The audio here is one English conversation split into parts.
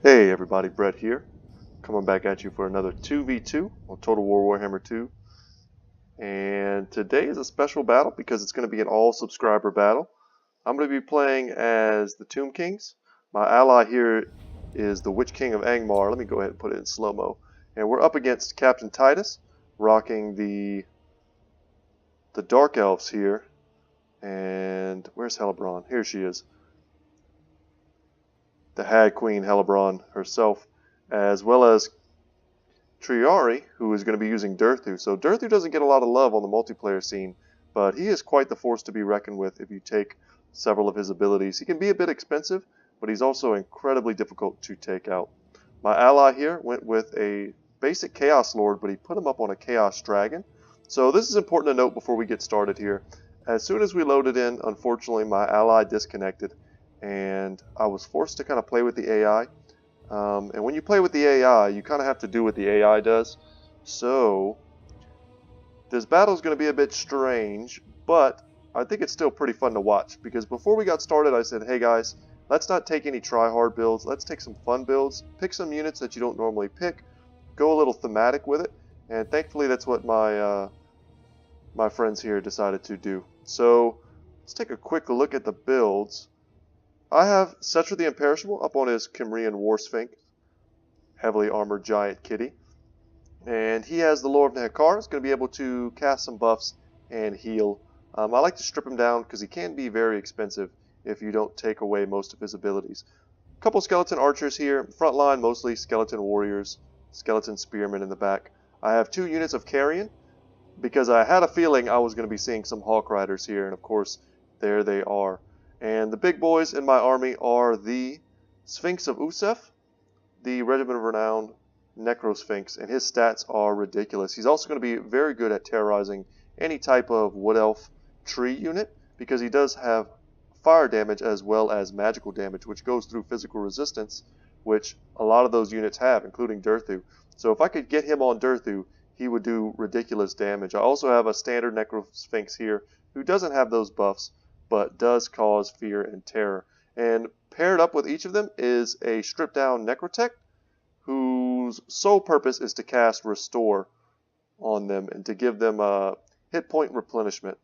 Hey everybody, Brett here, coming back at you for another 2v2 on Total War Warhammer 2. And today is a special battle because it's going to be an all-subscriber battle. I'm going to be playing as the Tomb Kings. My ally here is the Witch King of Angmar. Let me go ahead and put it in slow-mo. And we're up against Captain Titus, rocking the Dark Elves here. And where's Hellebrand? Here she is. The Hag Queen Hellebrand herself, as well as Triari, who is going to be using Durthu. So Durthu doesn't get a lot of love on the multiplayer scene, but he is quite the force to be reckoned with if you take several of his abilities. He can be a bit expensive, but he's also incredibly difficult to take out. My ally here went with a basic Chaos Lord, but he put him up on a Chaos Dragon. So this is important to note before we get started here. As soon as we loaded in, unfortunately, my ally disconnected, and I was forced to kind of play with the AI. And when you play with the AI, you kind of have to do what the AI does. So this battle is going to be a bit strange, but I think it's still pretty fun to watch. Because before we got started, I said, hey guys, let's not take any try-hard builds. Let's take some fun builds. Pick some units that you don't normally pick. Go a little thematic with it. And thankfully, that's what my friends here decided to do. So let's take a quick look at the builds. I have Cetra the Imperishable up on his Cimrian Warsphinx, heavily armored giant kitty. And he has the Lord of Nehekar. He's going to be able to cast some buffs and heal. I like to strip him down because he can be very expensive if you don't take away most of his abilities. A couple skeleton archers here. Front line, mostly skeleton warriors, skeleton spearmen in the back. I have 2 units of Carrion because I had a feeling I was going to be seeing some Hawk Riders here. And of course, there they are. And the big boys in my army are the Sphinx of Usef, the Regiment of Renown Necrosphinx, and his stats are ridiculous. He's also going to be very good at terrorizing any type of Wood Elf tree unit because he does have fire damage as well as magical damage, which goes through physical resistance, which a lot of those units have, including Durthu. So if I could get him on Durthu, he would do ridiculous damage. I also have a standard Necrosphinx here who doesn't have those buffs, but does cause fear and terror. And paired up with each of them is a stripped down Necrotech, whose sole purpose is to cast Restore on them and to give them a hit point replenishment.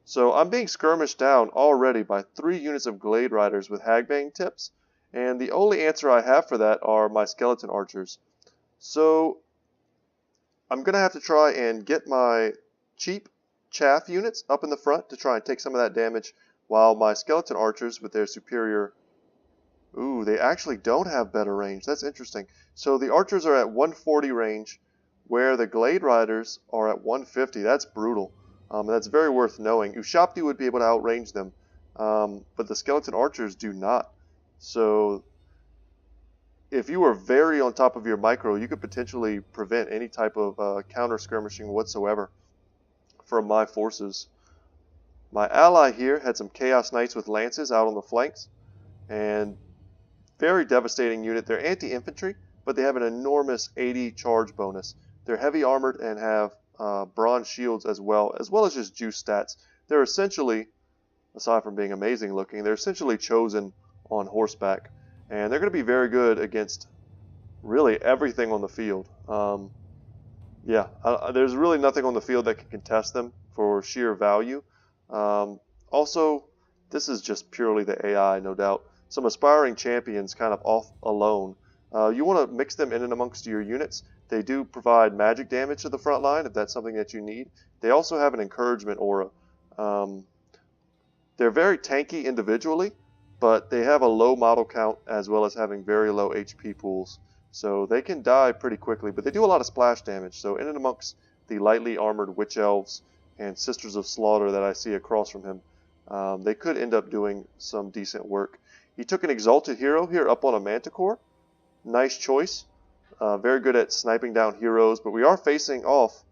So I'm being skirmished down already by 3 units of Glade Riders with Hagbang tips, and the only answer I have for that are my Skeleton Archers. So I'm going to have to try and get my cheap chaff units up in the front to try and take some of that damage, while my Skeleton Archers with their superior... Ooh, they actually don't have better range. That's interesting. So the Archers are at 140 range, where the Glade Riders are at 150. That's brutal. That's very worth knowing. Ushabti would be able to outrange them, but the Skeleton Archers do not. So if you were very on top of your micro, you could potentially prevent any type of counter-skirmishing whatsoever from my forces. My ally here had some Chaos Knights with lances out on the flanks, and very devastating unit. They're anti-infantry, but they have an enormous 80 charge bonus. They're heavy armored and have bronze shields as well as just juice stats. They're essentially, aside from being amazing looking, they're essentially chosen on horseback, and they're going to be very good against really everything on the field. There's really nothing on the field that can contest them for sheer value. Also, this is just purely the AI, no doubt. Some aspiring champions kind of off alone. You want to mix them in and amongst your units. They do provide magic damage to the front line if that's something that you need. They also have an encouragement aura. They're very tanky individually, but they have a low model count as well as having very low HP pools. So they can die pretty quickly, but they do a lot of splash damage. So in and amongst the lightly armored Witch Elves and Sisters of Slaughter that I see across from him, they could end up doing some decent work. He took an Exalted Hero here up on a Manticore. Nice choice. Very good at sniping down heroes, but we are facing off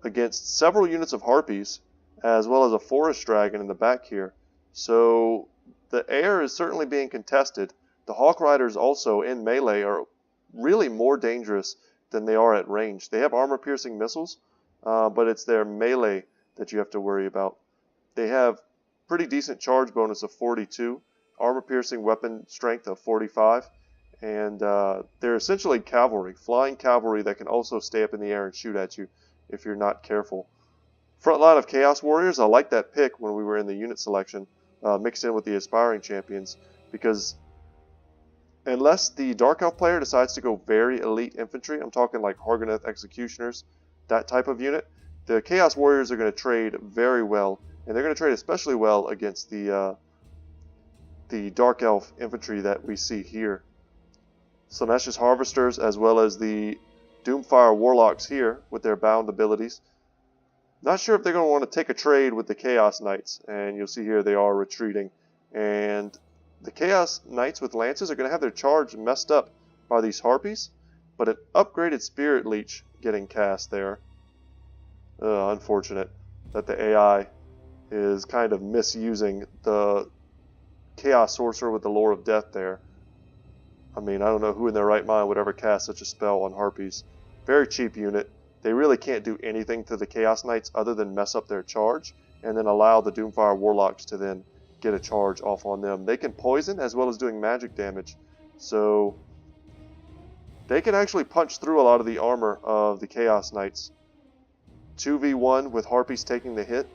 against several units of Harpies, as well as a Forest Dragon in the back here. So the air is certainly being contested. The Hawk Riders also in melee are really more dangerous than they are at range. They have armor-piercing missiles, but it's their melee that you have to worry about. They have pretty decent charge bonus of 42, armor-piercing weapon strength of 45, And they're essentially cavalry, flying cavalry that can also stay up in the air and shoot at you if you're not careful. Front line of Chaos Warriors, I like that pick when we were in the unit selection, mixed in with the Aspiring Champions, because unless the Dark Elf player decides to go very elite infantry, I'm talking like Hargoneth Executioners, that type of unit, the Chaos Warriors are going to trade very well, and they're going to trade especially well against the Dark Elf infantry that we see here. Slaanesh Harvesters, as well as the Doomfire Warlocks here with their bound abilities. Not sure if they're going to want to take a trade with the Chaos Knights, and you'll see here they are retreating. And the Chaos Knights with Lances are going to have their charge messed up by these Harpies, but an upgraded Spirit Leech getting cast there. Unfortunate that the AI is kind of misusing the Chaos Sorcerer with the Lore of Death there. I mean, I don't know who in their right mind would ever cast such a spell on Harpies. Very cheap unit. They really can't do anything to the Chaos Knights other than mess up their charge, and then allow the Doomfire Warlocks to then get a charge off on them. They can poison as well as doing magic damage, so they can actually punch through a lot of the armor of the Chaos Knights. 2v1 with Harpies taking the hit.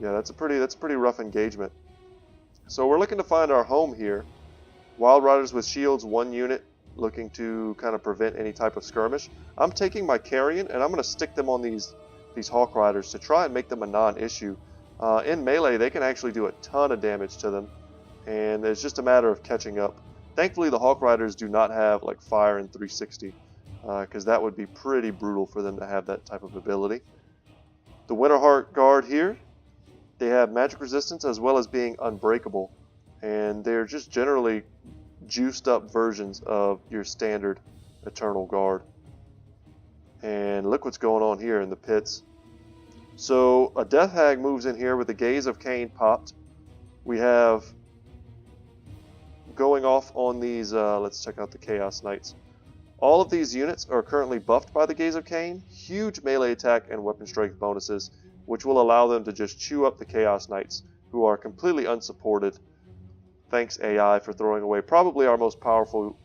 Yeah, that's a pretty rough engagement. So we're looking to find our home here. Wild Riders with shields, 1 unit, looking to kind of prevent any type of skirmish. I'm taking my Carrion and I'm going to stick them on these Hawk Riders to try and make them a non-issue. In melee, they can actually do a ton of damage to them, and it's just a matter of catching up. Thankfully, the Hawk Riders do not have like fire and 360, because that would be pretty brutal for them to have that type of ability. The Winterheart Guard here, they have magic resistance as well as being unbreakable, and they're just generally juiced up versions of your standard Eternal Guard. And look what's going on here in the pits. So a Death Hag moves in here with the Gaze of Cain popped. We have going off on these, let's check out the Chaos Knights. All of these units are currently buffed by the Gaze of Cain, huge melee attack and weapon strength bonuses, which will allow them to just chew up the Chaos Knights, who are completely unsupported. Thanks AI for throwing away probably our most powerful,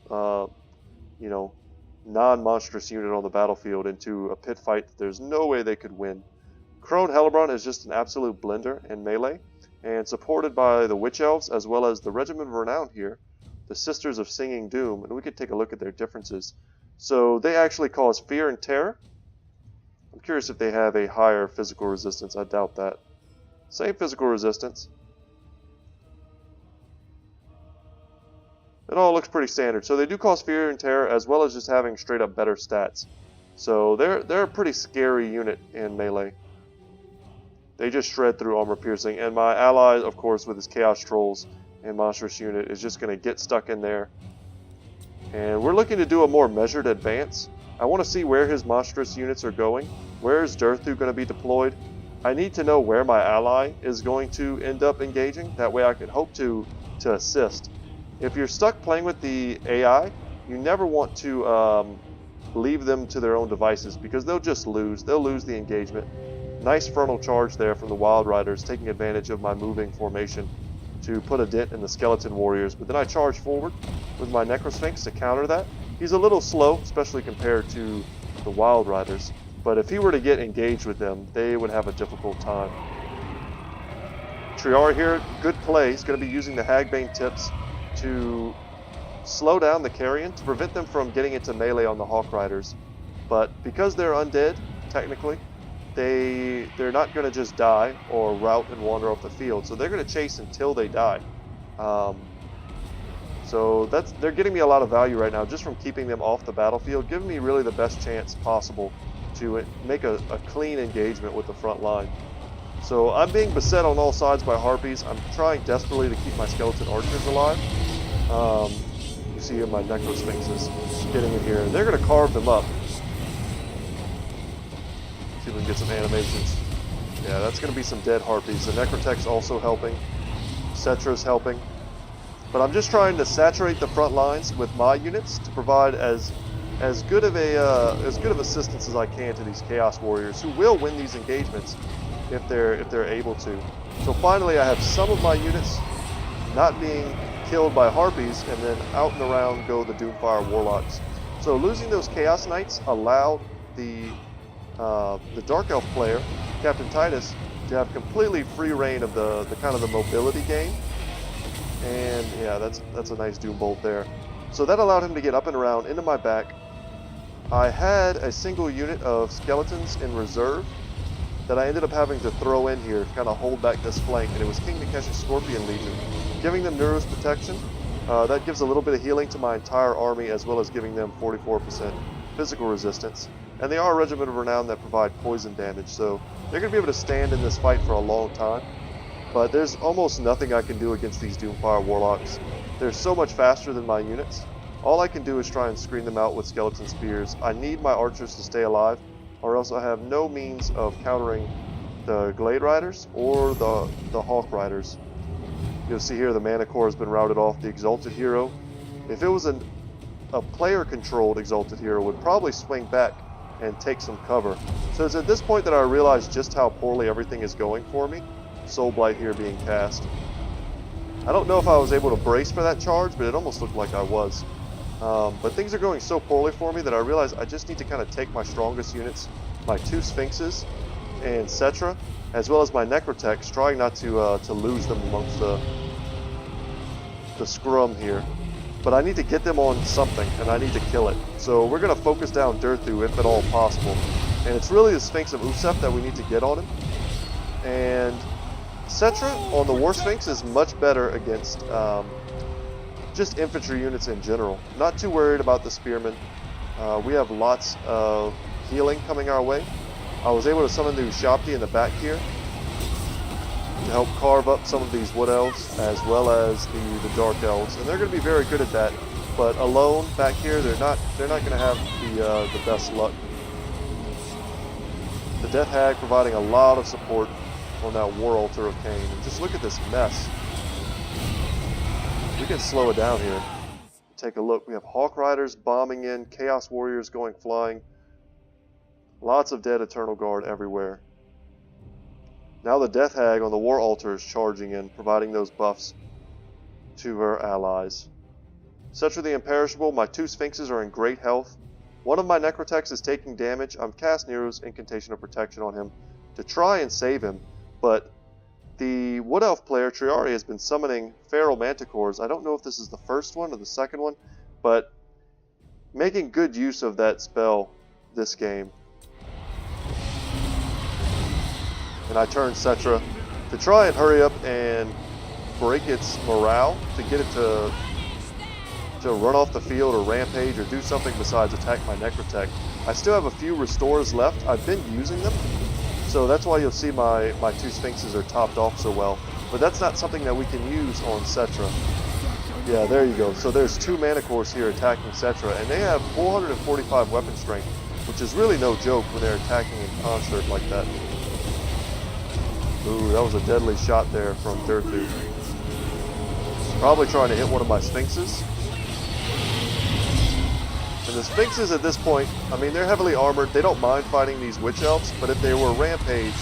non-monstrous unit on the battlefield into a pit fight that there's no way they could win. Crone Hellebron is just an absolute blender in melee, and supported by the Witch Elves as well as the Regiment of Renown here, the Sisters of Singing Doom, and we could take a look at their differences. So they actually cause fear and terror. I'm curious if they have a higher physical resistance. I doubt that. Same physical resistance. It all looks pretty standard. So they do cause fear and terror as well as just having straight up better stats. So they're a pretty scary unit in melee. They just shred through armor piercing, and my ally, of course, with his Chaos Trolls and Monstrous unit is just going to get stuck in there. And we're looking to do a more measured advance. I want to see where his Monstrous units are going. Where is Durthu going to be deployed? I need to know where my ally is going to end up engaging. That way I can hope to assist. If you're stuck playing with the AI, you never want to leave them to their own devices, because they'll just lose. They'll lose the engagement. Nice frontal charge there from the Wild Riders, taking advantage of my moving formation to put a dent in the Skeleton Warriors. But then I charge forward with my Necrosphinx to counter that. He's a little slow, especially compared to the Wild Riders. But if he were to get engaged with them, they would have a difficult time. Triara here, good play. He's going to be using the Hagbane tips to slow down the Carrion to prevent them from getting into melee on the Hawk Riders. But because they're undead, technically, they're not going to just die or rout and wander off the field, so they're going to chase until they die. So they're getting me a lot of value right now just from keeping them off the battlefield, giving me really the best chance possible to make a clean engagement with the front line. So I'm being beset on all sides by Harpies. I'm trying desperately to keep my Skeleton Archers alive. You see here my Necrosphinxes getting in here, and they're going to carve them up. See if we can get some animations. Yeah, that's going to be some dead Harpies. The Necrotech's also helping. Cetra's helping. But I'm just trying to saturate the front lines with my units to provide as good of assistance as I can to these Chaos Warriors, who will win these engagements if they're able to. So finally, I have some of my units not being killed by Harpies, and then out and around go the Doomfire Warlocks. So losing those Chaos Knights allowed the Dark Elf player, Captain Titus, to have completely free reign of the kind of the mobility game. And yeah, that's a nice Doom Bolt there. So that allowed him to get up and around into my back. I had a single unit of skeletons in reserve that I ended up having to throw in here to kind of hold back this flank, and it was King Nikesh's Scorpion Legion, giving them Neuros protection. That gives a little bit of healing to my entire army, as well as giving them 44% physical resistance. And they are a regiment of renown that provide poison damage, so they're going to be able to stand in this fight for a long time. But there's almost nothing I can do against these Doomfire Warlocks. They're so much faster than my units. All I can do is try and screen them out with Skeleton Spears. I need my archers to stay alive, or else I have no means of countering the Glade Riders or the Hawk Riders. You'll see here the Mana Core has been routed off. The Exalted Hero, if it was a player-controlled Exalted Hero, would probably swing back and take some cover. So it's at this point that I realize just how poorly everything is going for me. Soul Blight here being cast. I don't know if I was able to brace for that charge, but it almost looked like I was. But things are going so poorly for me that I realize I just need to kind of take my strongest units, my 2 Sphinxes and Cetra, as well as my Necrotechs, trying not to lose them amongst the scrum here. But I need to get them on something, and I need to kill it. So we're going to focus down Durthu if at all possible. And it's really the Sphinx of Usef that we need to get on him. And Cetra on the War Sphinx is much better against just infantry units in general. Not too worried about the Spearmen. We have lots of healing coming our way. I was able to summon the Ushabti in the back here to help carve up some of these Wood Elves, as well as the Dark Elves, and they're going to be very good at that. But alone back here, they're not going to have the best luck. The Death Hag providing a lot of support on that War Altar of Cain. And just look at this mess. We can slow it down here. Take a look. We have Hawk Riders bombing in, Chaos Warriors going flying. Lots of dead Eternal Guard everywhere. Now the Death Hag on the War Altar is charging in, providing those buffs to her allies. Cetra the Imperishable, my 2 Sphinxes are in great health. One of my Necrotechs is taking damage. I'm cast Nero's Incantation of Protection on him to try and save him, but the Wood Elf player, Triari, has been summoning Feral Manticores. I don't know if this is the first one or the second one, but making good use of that spell this game. And I turn Cetra to try and hurry up and break its morale, to get it to run off the field or rampage or do something besides attack my Necrotech. I still have a few restores left. I've been using them, so that's why you'll see my 2 Sphinxes are topped off so well. But that's not something that we can use on Cetra. Yeah, there you go. So there's 2 Mana Cores here attacking Cetra, and they have 445 weapon strength, which is really no joke when they're attacking in concert like that. Ooh, that was a deadly shot there from Durthu. Probably trying to hit one of my Sphinxes. And the Sphinxes at this point, I mean, they're heavily armored. They don't mind fighting these Witch Elves, but if they were rampaged,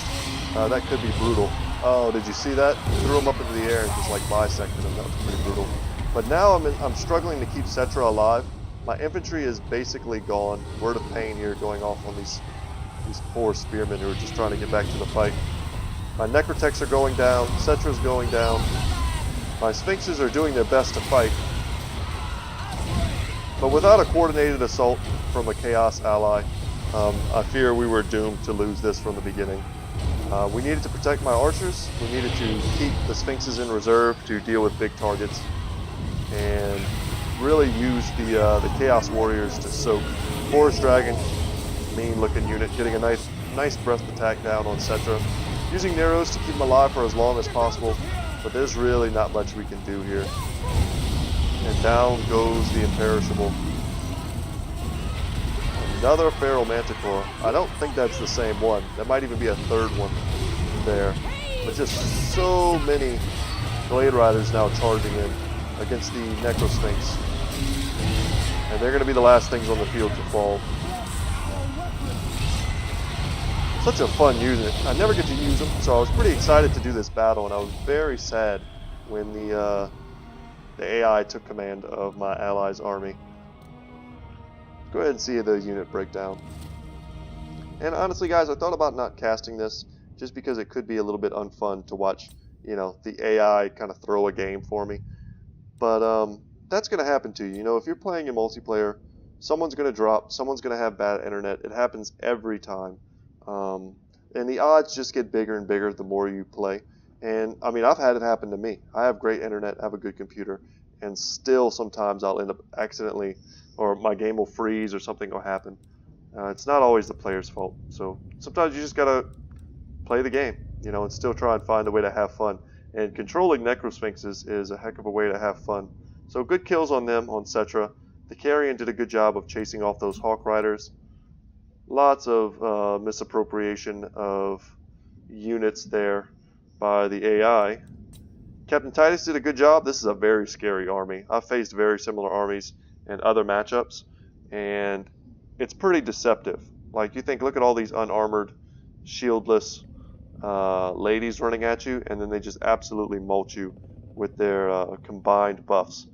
that could be brutal. Oh, did you see that? Threw them up into the air and just like bisected them. That was pretty brutal. But now I'm struggling to keep Cetra alive. My infantry is basically gone. Word of pain here going off on these poor spearmen who are just trying to get back to the fight. My Necrotechs are going down. Cetra's going down. My Sphinxes are doing their best to fight. But without a coordinated assault from a Chaos ally, I fear we were doomed to lose this from the beginning. We needed to protect my archers. We needed to keep the Sphinxes in reserve to deal with big targets, and really use the Chaos Warriors to soak. Forest Dragon, mean-looking unit, getting a nice breath attack down on Cetra. Using Neros to keep him alive for as long as possible, but there's really not much we can do here. And down goes the Imperishable. Another Feral Manticore. I don't think that's the same one. That might even be a third one there. But just so many Glade Riders now charging in against the Necrosphinx. And they're going to be the last things on the field to fall. Such a fun unit. I never get to use them, so I was pretty excited to do this battle, and I was very sad when the the AI took command of my allies' army. Go ahead and see the unit breakdown. And honestly, guys, I thought about not casting this just because it could be a little bit unfun to watch, you know, the AI kind of throw a game for me. But that's going to happen to you. You know, if you're playing in multiplayer, someone's going to drop, someone's going to have bad internet. It happens every time. And the odds just get bigger and bigger the more you play. And, I mean, I've had it happen to me. I have great internet, I have a good computer, and still sometimes I'll end up accidentally, or my game will freeze or something will happen. It's not always the player's fault. So sometimes you just got to play the game, you know, and still try and find a way to have fun. And controlling Necrosphinxes is a heck of a way to have fun. So good kills on them, on Cetra. The Carrion did a good job of chasing off those Hawk Riders. Lots of misappropriation of units there by the AI. Captain Titus did a good job. This is a very scary army. I've faced very similar armies in other matchups, and it's pretty deceptive. Like, you think, look at all these unarmored, shieldless ladies running at you, and then they just absolutely mulch you with their combined buffs.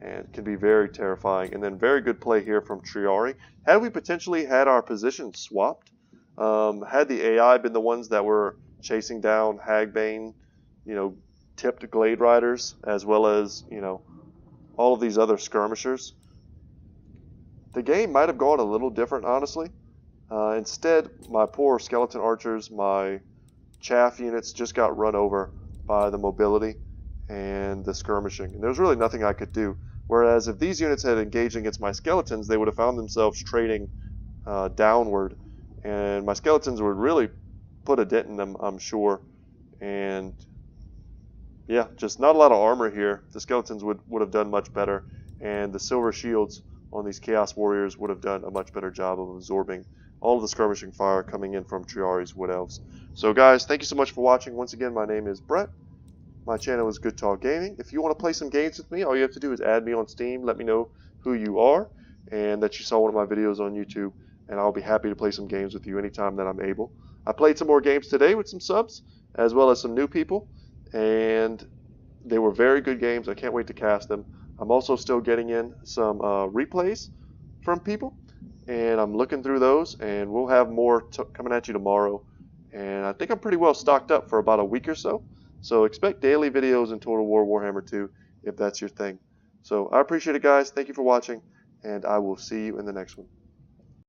And it can be very terrifying. And then very good play here from Triari. Had we potentially had our positions swapped, had the AI been the ones that were chasing down Hagbane, you know, tipped Glade Riders, as well as, you know, all of these other skirmishers, the game might have gone a little different, honestly. Instead, my poor skeleton archers, my chaff units just got run over by the mobility and the skirmishing. And there's really nothing I could do. Whereas if these units had engaged against my skeletons, they would have found themselves trading downward. And my skeletons would really put a dent in them, I'm sure. And yeah, just not a lot of armor here. The skeletons would have done much better. And the silver shields on these Chaos Warriors would have done a much better job of absorbing all of the skirmishing fire coming in from Triari's Wood Elves. So guys, thank you so much for watching. Once again, my name is Brett. My channel is Good Talk Gaming. If you want to play some games with me, all you have to do is add me on Steam. Let me know who you are and that you saw one of my videos on YouTube, and I'll be happy to play some games with you anytime that I'm able. I played some more games today with some subs, as well as some new people, and they were very good games. I can't wait to cast them. I'm also still getting in some replays from people, and I'm looking through those, and we'll have more coming at you tomorrow. And I think I'm pretty well stocked up for about a week or so. So expect daily videos in Total War Warhammer 2 if that's your thing. So I appreciate it, guys. Thank you for watching, and I will see you in the next one.